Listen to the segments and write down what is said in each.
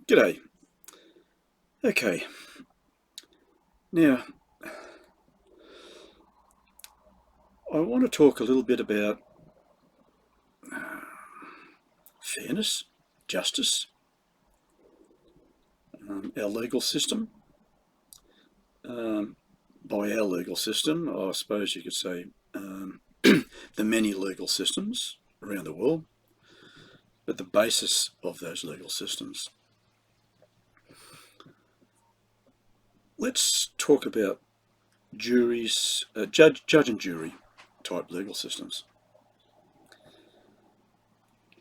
G'day. Okay, now I want to talk a little bit about fairness, justice, our legal system. By our legal system, I suppose you could say the many legal systems around the world, but the basis of those legal systems. Let's talk about juries, judge and jury type legal systems,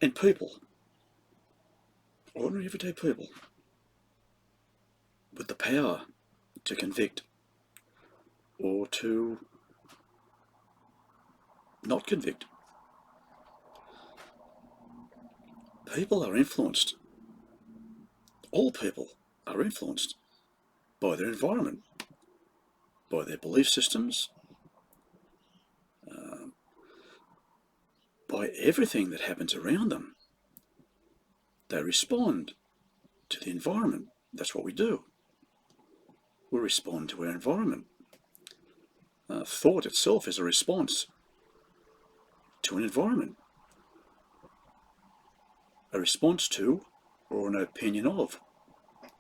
and people, ordinary everyday people, with the power to convict or to not convict. People are influenced, all people are influenced by their environment, by their belief systems, by everything that happens around them. They respond to the environment. That's what we do. We respond to our environment. Thought itself is a response to an environment, a response to or an opinion of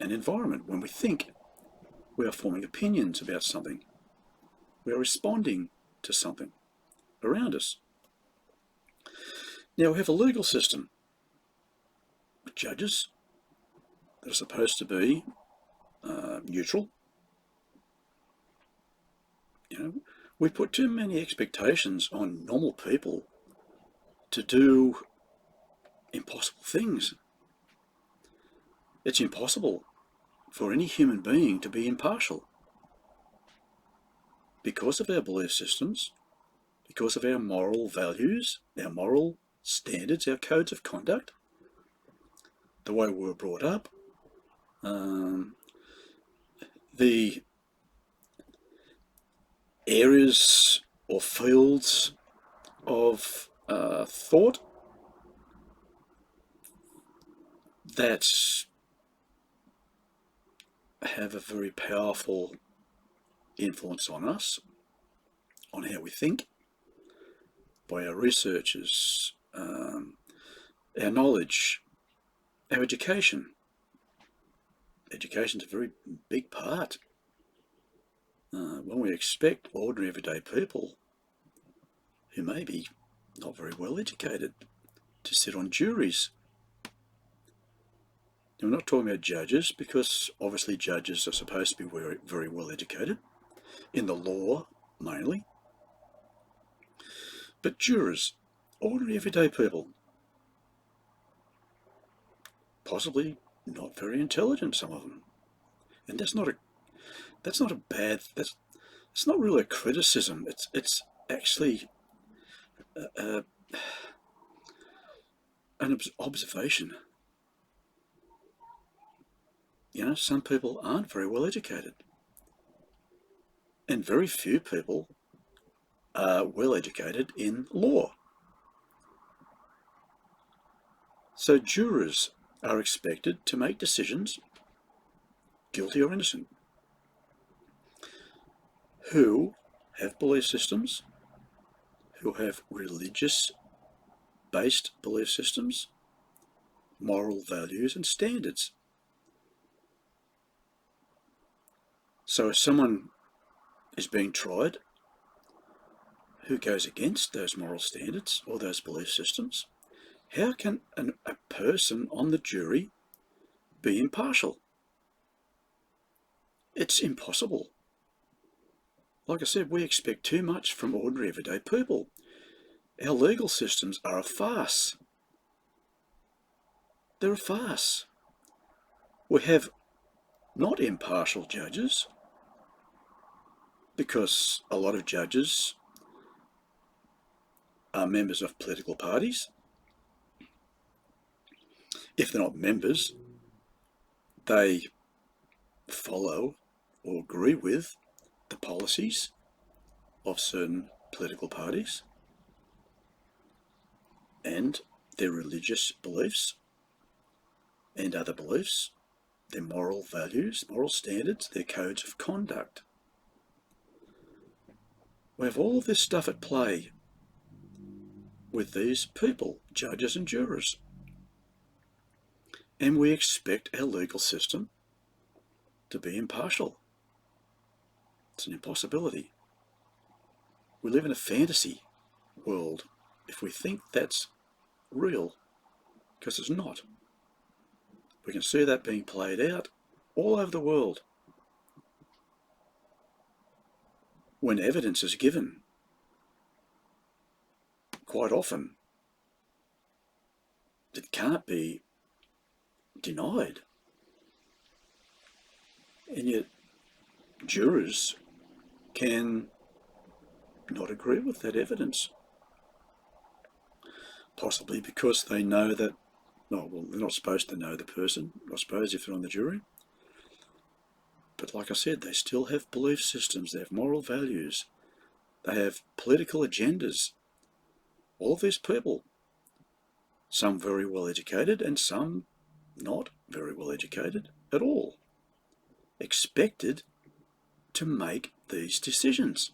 an environment. When we think, we are forming opinions about something. We are responding to something around us. Now we have a legal system with judges that are supposed to be neutral. We put too many expectations on normal people to do impossible things. It's impossible for any human being to be impartial because of our belief systems, because of our moral values, our moral standards, our codes of conduct, the way we were brought up, the areas or fields of thought that have a very powerful influence on us, on how we think, by our researchers, our knowledge, our education. Education's a very big part. When we expect ordinary everyday people who may be not very well educated to sit on juries. Now, we're not talking about judges, because obviously judges are supposed to be very, very well educated, in the law mainly. But jurors, ordinary everyday people, possibly not very intelligent, some of them. And that's not really a criticism. It's actually an observation. Some people aren't very well educated, and very few people are well educated in law. So jurors are expected to make decisions, guilty or innocent, who have belief systems, who have religious-based belief systems, moral values and standards. So if someone is being tried who goes against those moral standards or those belief systems, how can a person on the jury be impartial? It's impossible. Like I said, we expect too much from ordinary everyday people. Our legal systems are a farce. They're a farce. We have not impartial judges, because a lot of judges are members of political parties. If they're not members, they follow or agree with the policies of certain political parties and their religious beliefs and other beliefs their moral values, moral standards, their codes of conduct. We have all of this stuff at play with these people, judges and jurors. And we expect our legal system to be impartial. It's an impossibility. We live in a fantasy world if we think that's real, because it's not. We can see that being played out all over the world. When evidence is given, quite often it can't be denied. And yet jurors can not agree with that evidence. Possibly because they know that, they're not supposed to know the person, I suppose, if they're on the jury. But like I said, they still have belief systems, they have moral values, they have political agendas. All of these people, some very well educated and some not very well educated at all, expected to make these decisions.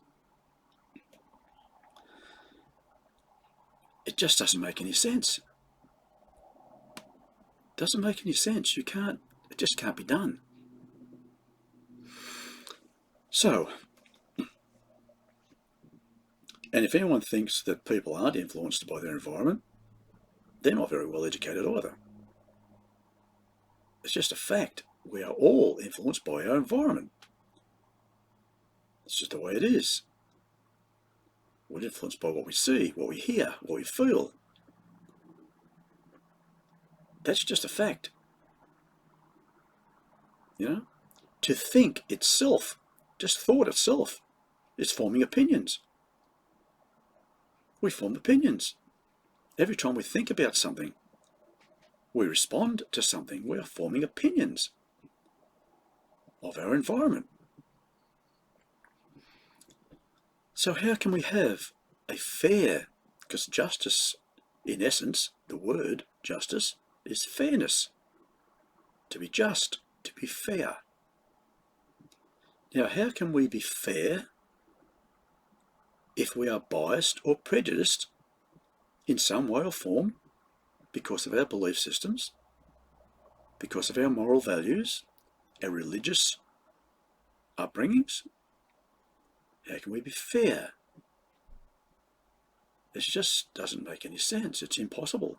It just doesn't make any sense. It doesn't make any sense. It just can't be done. So, and if anyone thinks that people aren't influenced by their environment, they're not very well educated either. It's just a fact. We are all influenced by our environment. It's just the way it is. We're influenced by what we see, what we hear, what we feel. That's just a fact. To think itself, just thought itself, is forming opinions. We form opinions. Every time we think about something, we respond to something, we are forming opinions of our environment. So how can we have a fair, because justice, in essence, the word justice is fairness. To be just, to be fair. Now, how can we be fair if we are biased or prejudiced in some way or form because of our belief systems, because of our moral values, our religious upbringings? How can we be fair? This just doesn't make any sense. It's impossible.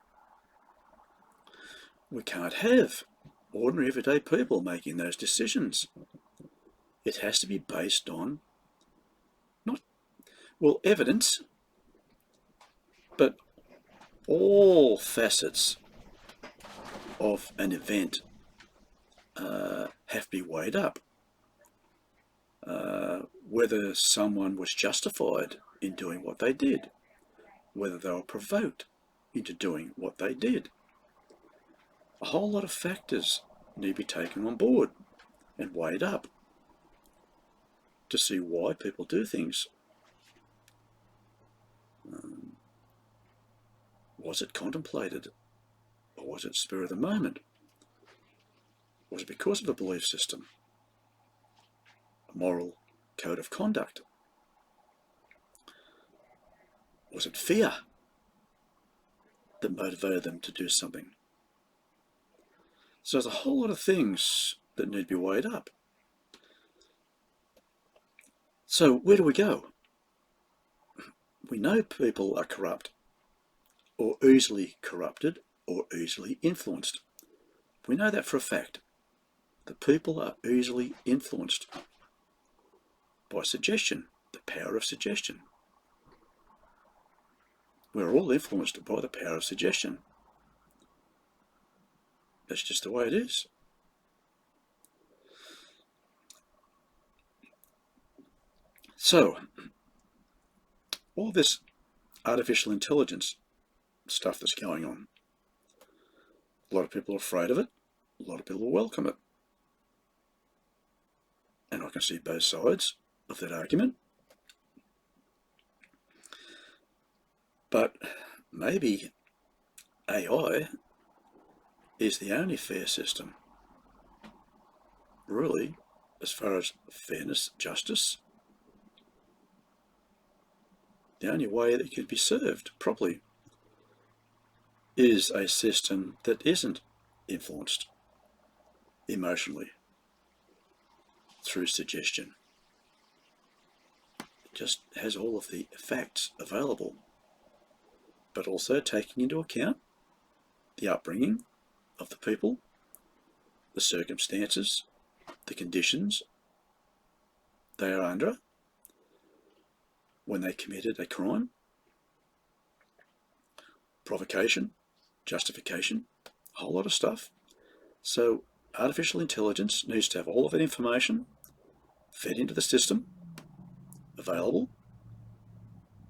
We can't have ordinary everyday people making those decisions. It has to be based on evidence, but all facets of an event have to be weighed up. Whether someone was justified in doing what they did, whether they were provoked into doing what they did. A whole lot of factors need to be taken on board and weighed up to see why people do things. Was it contemplated? Or was it spur of the moment? Was it because of a belief system? A moral code of conduct? Was it fear that motivated them to do something? So there's a whole lot of things that need to be weighed up. So where do we go? We know people are corrupt, or easily corrupted, or easily influenced. We know that for a fact. The people are easily influenced by suggestion, the power of suggestion. We're all influenced by the power of suggestion. That's just the way it is. So, all this artificial intelligence stuff that's going on, a lot of people are afraid of it, a lot of people welcome it. And I can see both sides of that argument. But maybe AI is the only fair system. really, as far as fairness, justice, the only way that it can be served properly is a system that isn't influenced emotionally through suggestion. It just has all of the facts available, but also taking into account the upbringing of the people, the circumstances, the conditions they are under when they committed a crime, provocation, justification, a whole lot of stuff. So artificial intelligence needs to have all of that information fed into the system, available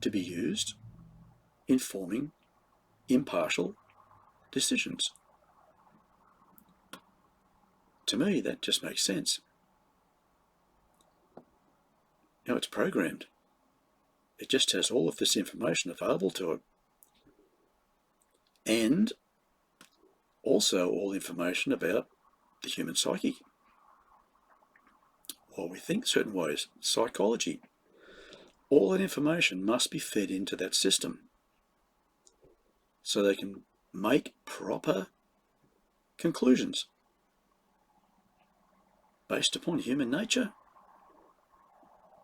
to be used in forming impartial decisions. To me, that just makes sense. You know, it's programmed. It just has all of this information available to it. And also all information about the human psyche. Why we think certain ways, psychology. All that information must be fed into that system so they can make proper conclusions based upon human nature,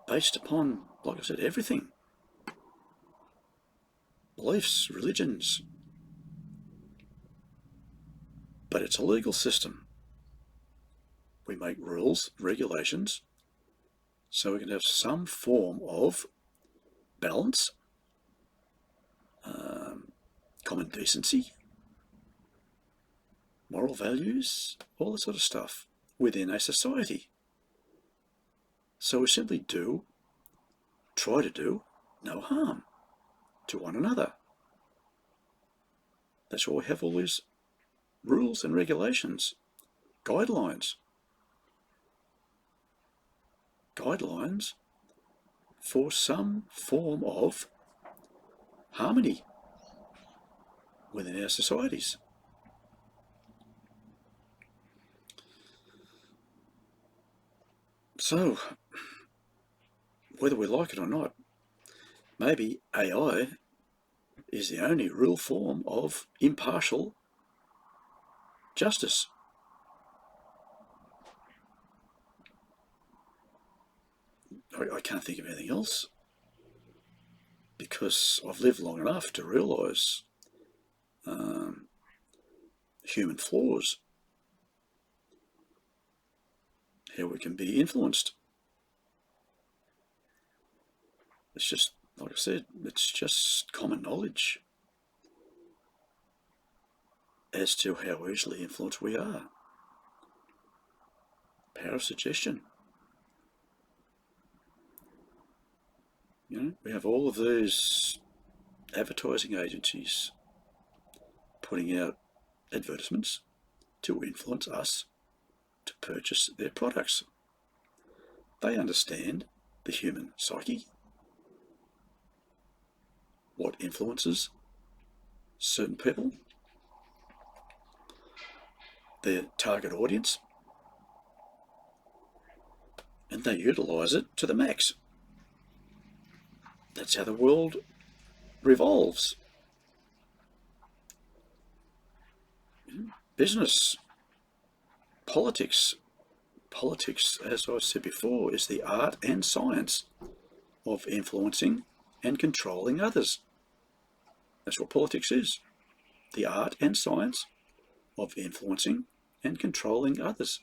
based upon, like I said, everything. Beliefs, religions. But it's a legal system. We make rules, regulations, so we can have some form of balance, common decency, moral values, all that sort of stuff within a society. So we simply try to do no harm to one another. That's why we have all these rules and regulations, guidelines for some form of harmony within our societies. So, whether we like it or not, maybe AI is the only real form of impartial justice. I can't think of anything else, because I've lived long enough to realise human flaws, how we can be influenced. It's just, like I said, it's just common knowledge as to how easily influenced we are. Power of suggestion. You know, we have all of these advertising agencies putting out advertisements to influence us to purchase their products. They understand the human psyche, what influences certain people, their target audience, and they utilise it to the max. That's how the world revolves. Business, politics. Politics, as I said before, is the art and science of influencing and controlling others. That's what politics is. The art and science of influencing and controlling others.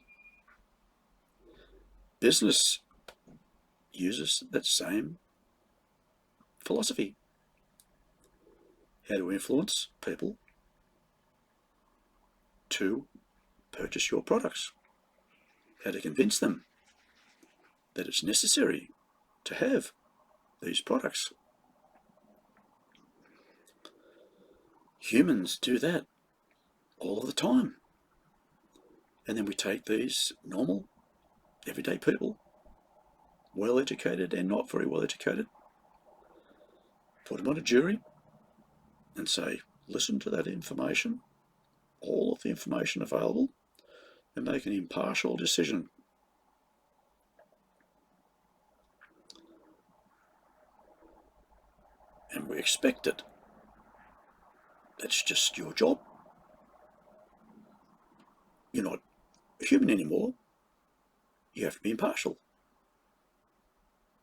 Business uses that same philosophy. How to influence people to purchase your products. How to convince them that it's necessary to have these products. Humans do that all of the time. And then we take these normal, everyday people, well educated and not very well educated, put them on a jury and say, listen to that information, all of the information available, and make an impartial decision expect it. That's just your job. You're not human anymore. You have to be impartial.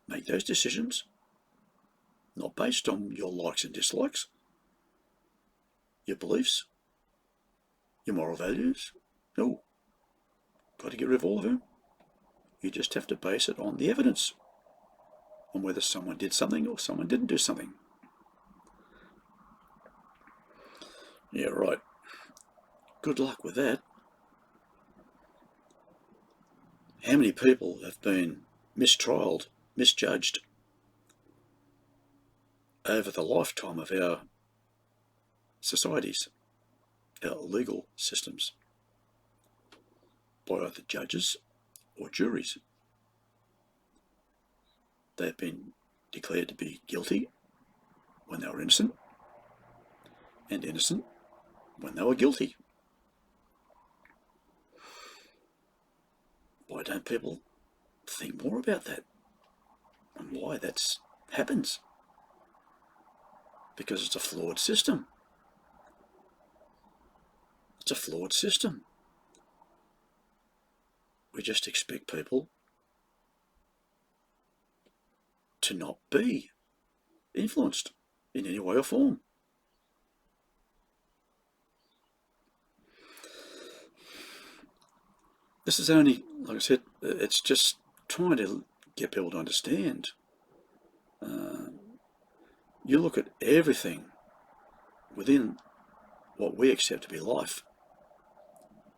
Make those decisions, not based on your likes and dislikes, your beliefs, your moral values. No, got to get rid of all of them. You just have to base it on the evidence, on whether someone did something or someone didn't do something. Yeah, right. Good luck with that. How many people have been mistrialed, misjudged over the lifetime of our societies, our legal systems, by either judges or juries? They've been declared to be guilty when they were innocent, and innocent when they were guilty. Why don't people think more about that and why that happens? Because it's a flawed system. It's a flawed system. We just expect people to not be influenced in any way or form. This is only, like I said, it's just trying to get people to understand. You look at everything within what we accept to be life,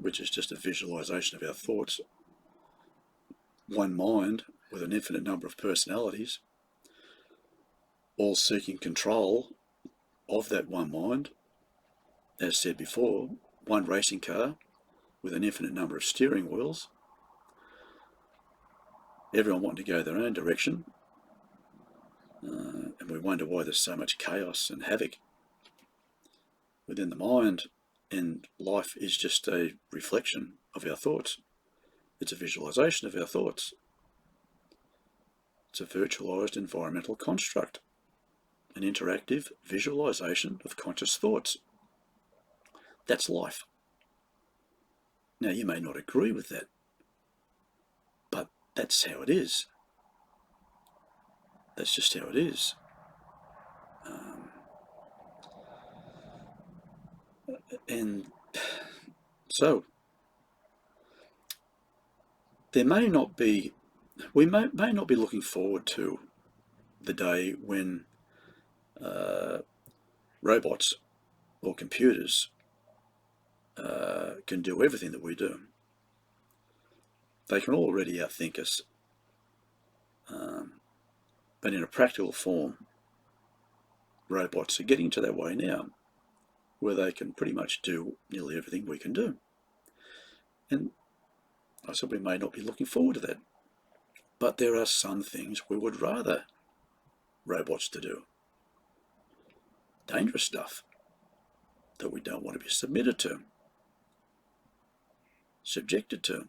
which is just a visualization of our thoughts, one mind with an infinite number of personalities, all seeking control of that one mind. As said before, one racing car with an infinite number of steering wheels, everyone wanting to go their own direction, and we wonder why there's so much chaos and havoc within the mind. And life is just a reflection of our thoughts. It's a visualization of our thoughts. It's a virtualized environmental construct, an interactive visualization of conscious thoughts. That's life. Now, you may not agree with that, but that's how it is. That's just how it is. And so, there may not be, we may not be looking forward to the day when robots or computers can do everything that we do. They can already outthink us. But in a practical form, robots are getting to that way now, where they can pretty much do nearly everything we can do. And I said we may not be looking forward to that. But there are some things we would rather robots to do. Dangerous stuff that we don't want to be submitted to, subjected to.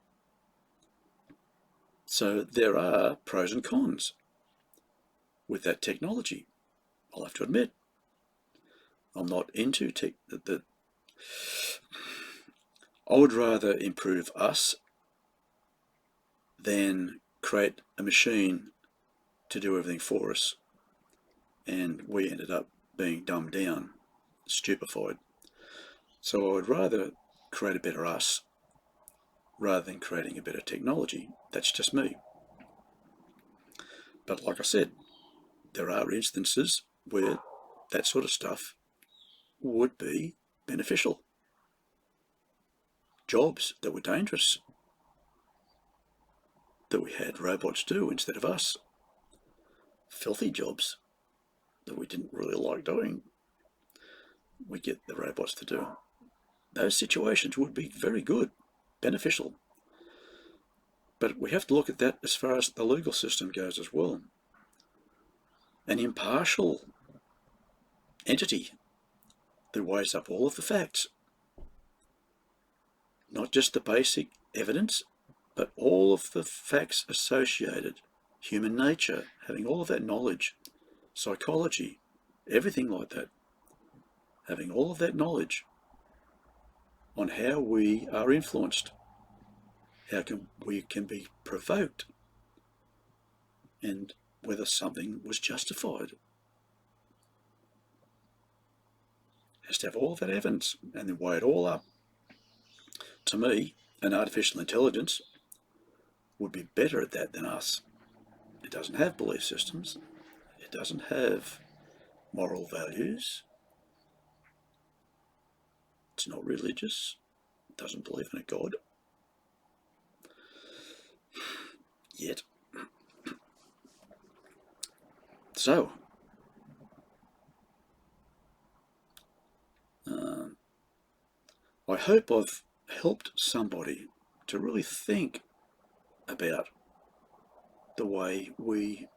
So there are pros and cons with that technology. I'll have to admit, I'm not into I would rather improve us than create a machine to do everything for us, and we ended up being dumbed down, stupefied. So I would rather create a better us rather than creating a better technology. That's just me. But like I said, there are instances where that sort of stuff would be beneficial. Jobs that were dangerous, that we had robots do instead of us. Filthy jobs that we didn't really like doing, we get the robots to do. Those situations would be very good, beneficial. But we have to look at that as far as the legal system goes as well. An impartial entity that weighs up all of the facts, not just the basic evidence, but all of the facts associated, human nature, having all of that knowledge, psychology, everything like that, having all of that knowledge on how we are influenced, how we can be provoked, and whether something was justified. Has to have all of that evidence and then weigh it all up. To me, an artificial intelligence would be better at that than us. It doesn't have belief systems. It doesn't have moral values. It's not religious. It doesn't believe in a God. Yet. So, I hope I've helped somebody to really think about the way we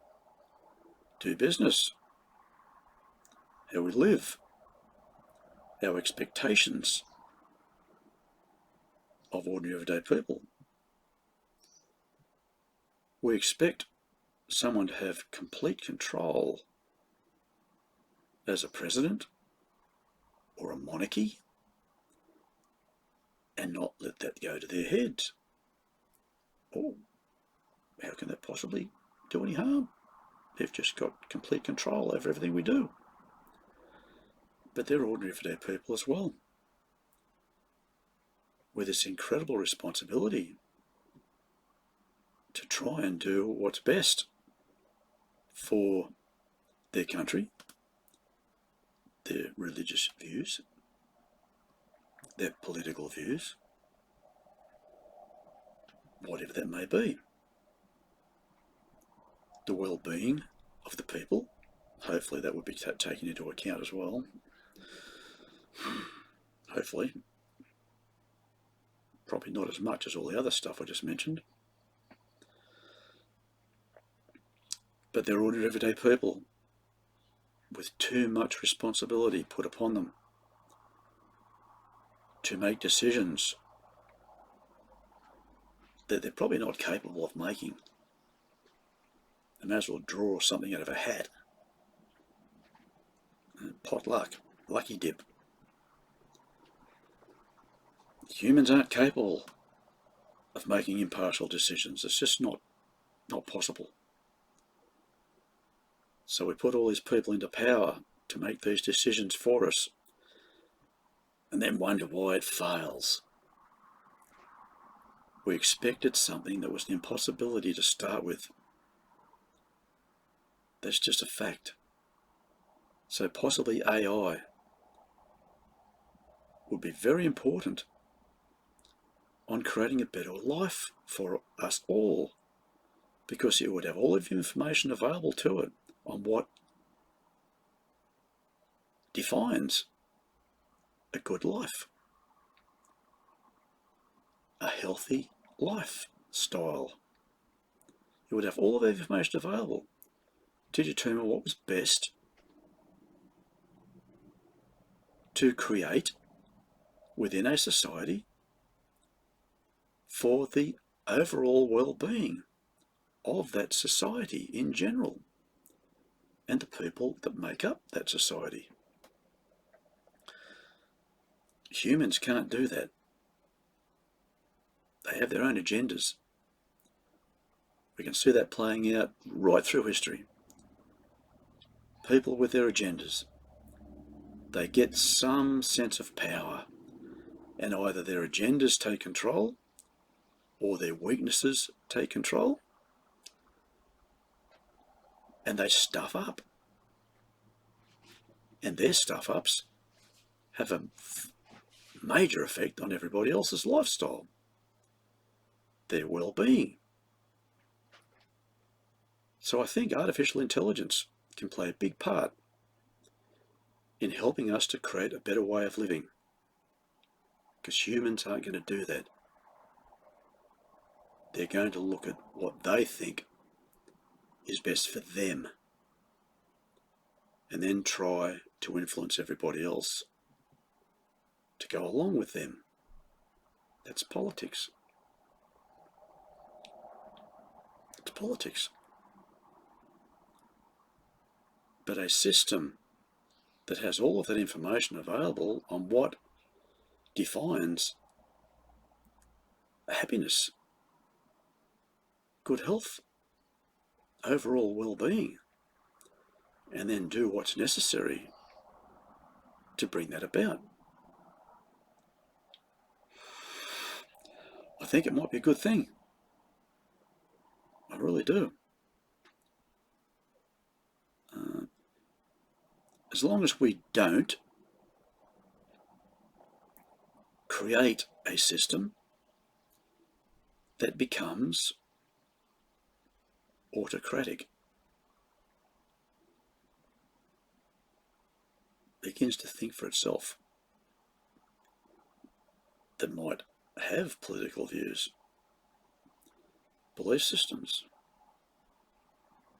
do business, how we live, our expectations of ordinary everyday people. We expect someone to have complete control as a president or a monarchy and not let that go to their heads. Oh, how can that possibly do any harm? They've just got complete control over everything we do. But they're ordinary everyday people as well, with this incredible responsibility to try and do what's best for their country, their religious views, their political views, whatever that may be. The well-being of the people, hopefully that would be taken into account as well. Hopefully. Probably not as much as all the other stuff I just mentioned. But they're ordinary everyday people with too much responsibility put upon them to make decisions that they're probably not capable of making. They may as well draw something out of a hat. Pot luck, lucky dip. Humans aren't capable of making impartial decisions. It's just not possible. So we put all these people into power to make these decisions for us and then wonder why it fails. We expected something that was an impossibility to start with. That's just a fact. So possibly AI would be very important on creating a better life for us all, because it would have all of the information available to it on what defines a good life, a healthy lifestyle. It would have all of the information available to determine what was best to create within a society for the overall well-being of that society in general and the people that make up that society. Humans can't do that. They have their own agendas. We can see that playing out right through history. People with their agendas. They get some sense of power, and either their agendas take control or their weaknesses take control, and they stuff up. And their stuff-ups have a major effect on everybody else's lifestyle, their well-being. So I think artificial intelligence can play a big part in helping us to create a better way of living, because humans aren't going to do that. They're going to look at what they think is best for them and then try to influence everybody else to go along with them. That's politics. It's politics. But a system that has all of that information available on what defines happiness, good health, overall well-being, and then do what's necessary to bring that about. I think it might be a good thing. I really do. As long as we don't create a system that becomes autocratic, begins to think for itself, that might have political views, belief systems.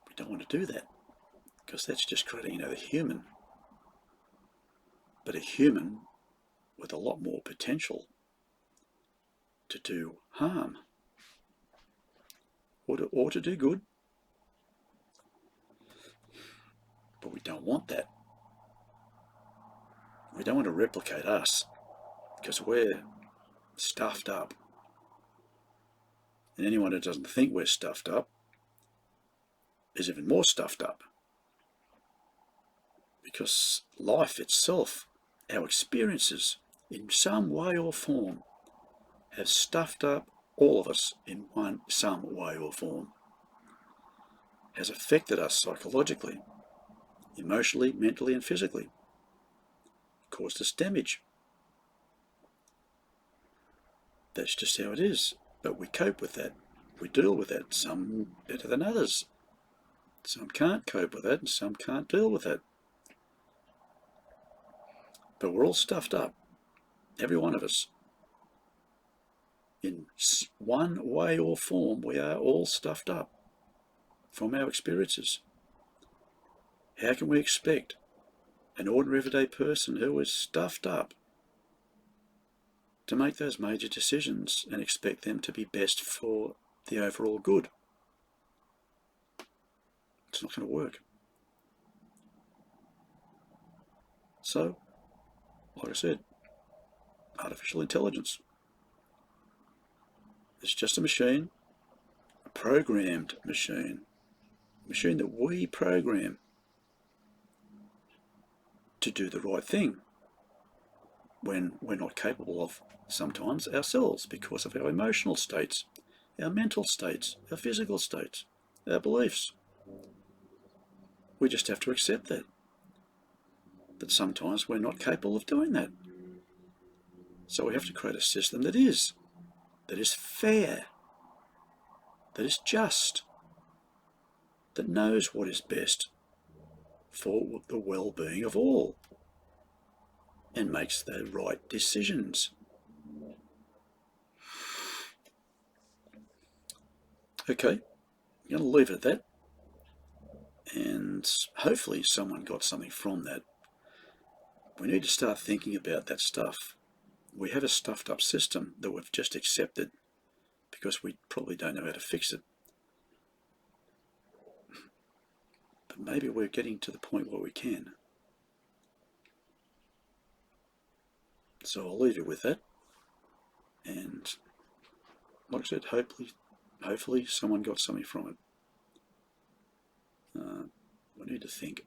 We don't want to do that, because that's just creating another human, but a human with a lot more potential to do harm or to do good. But we don't want that. We don't want to replicate us, because we're stuffed up. And anyone who doesn't think we're stuffed up is even more stuffed up. Because life itself, our experiences, in some way or form, have stuffed up all of us in some way or form. Has affected us psychologically, emotionally, mentally, and physically. Caused us damage. That's just how it is. But we cope with that. We deal with that. Some better than others. Some can't cope with that, and some can't deal with that. But we're all stuffed up. Every one of us. In one way or form, we are all stuffed up from our experiences. How can we expect an ordinary everyday person who is stuffed up to make those major decisions and expect them to be best for the overall good? It's not going to work. So, like I said, artificial intelligence. It's just a machine, a programmed machine, a machine that we program to do the right thing when we're not capable of sometimes ourselves, because of our emotional states, our mental states, our physical states, our beliefs. We just have to accept that sometimes we're not capable of doing that. So we have to create a system that is fair, that is just, that knows what is best for the well-being of all, and makes the right decisions. Okay, I'm going to leave it at that, and hopefully someone got something from that. We need to start thinking about that stuff. We have a stuffed up system that we've just accepted because we probably don't know how to fix it. But maybe we're getting to the point where we can. So I'll leave you with that. And like I said, hopefully someone got something from it. We need to think.